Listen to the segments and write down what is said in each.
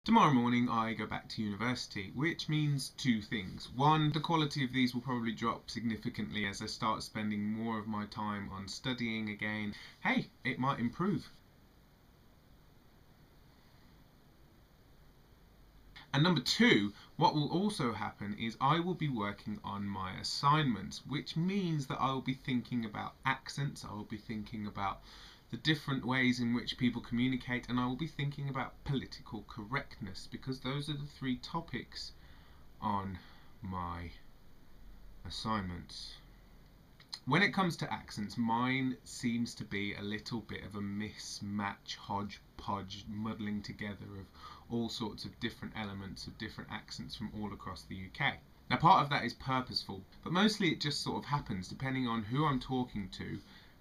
Tomorrow morning I go back to university, which means two things. One, the quality of these will probably drop significantly as I start spending more of my time on studying again. Hey, it might improve. And number two, what will also happen is I will be working on my assignments, which means that I will be thinking about accents, I will be thinking about the different ways in which people communicate, and I will be thinking about political correctness, because those are the three topics on my assignments. When it comes to accents, mine seems to be a little bit of a mismatch, hodgepodge, muddling together of all sorts of different elements of different accents from all across the UK. Now, part of that is purposeful, but mostly it just sort of happens depending on who I'm talking to,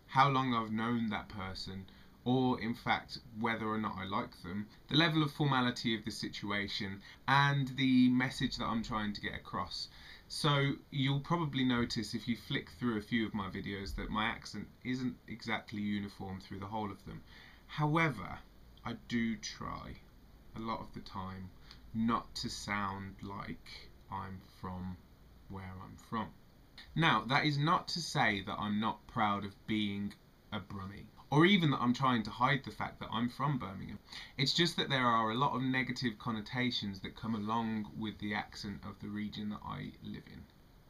how long I've known that person, or in fact whether or not I like them, the level of formality of the situation, and the message that I'm trying to get across. So you'll probably notice if you flick through a few of my videos that my accent isn't exactly uniform through the whole of them. However, I do try a lot of the time not to sound like I'm from where I'm from. Now, that is not to say that I'm not proud of being a Brummie, or even that I'm trying to hide the fact that I'm from Birmingham. It's just that there are a lot of negative connotations that come along with the accent of the region that I live in.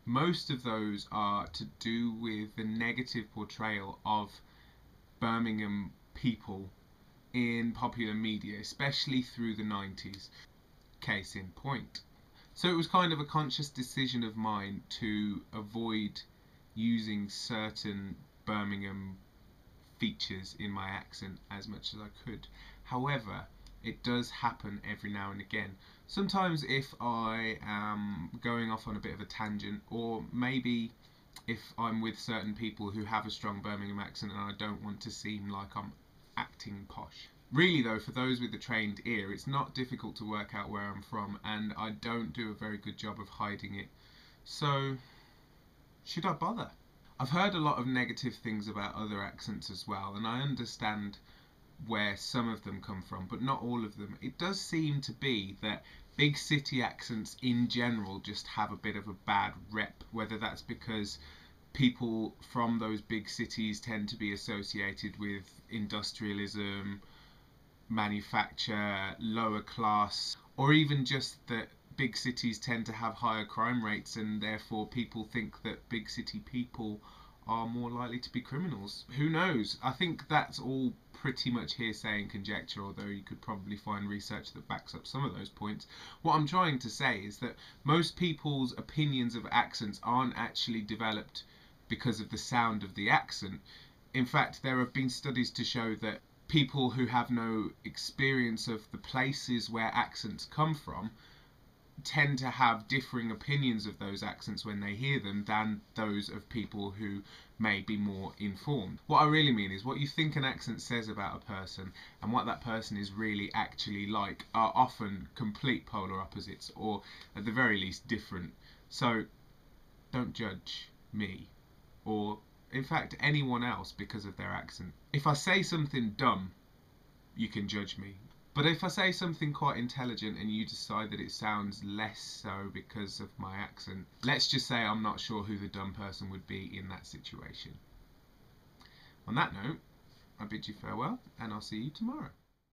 Most of those are to do with the negative portrayal of Birmingham people in popular media, especially through the 90s. Case in point. So it was kind of a conscious decision of mine to avoid using certain Birmingham features in my accent as much as I could. However, it does happen every now and again. Sometimes if I am going off on a bit of a tangent, or maybe if I'm with certain people who have a strong Birmingham accent and I don't want to seem like I'm acting posh. Really though, for those with a trained ear, it's not difficult to work out where I'm from, and I don't do a very good job of hiding it. So, should I bother? I've heard a lot of negative things about other accents as well, and I understand where some of them come from, but not all of them. It does seem to be that big city accents in general just have a bit of a bad rep, whether that's because people from those big cities tend to be associated with industrialism, manufacture, lower class, or even just that big cities tend to have higher crime rates and therefore people think that big city people are more likely to be criminals. Who knows? I think that's all pretty much hearsay and conjecture, although you could probably find research that backs up some of those points. What I'm trying to say is that most people's opinions of accents aren't actually developed because of the sound of the accent. In fact, there have been studies to show that people who have no experience of the places where accents come from tend to have differing opinions of those accents when they hear them than those of people who may be more informed. What I really mean is what you think an accent says about a person and what that person is really actually like are often complete polar opposites, or at the very least different. So don't judge me, or in fact anyone else, because of their accent. If I say something dumb, you can judge me. But if I say something quite intelligent and you decide that it sounds less so because of my accent, let's just say I'm not sure who the dumb person would be in that situation. On that note, I bid you farewell, and I'll see you tomorrow.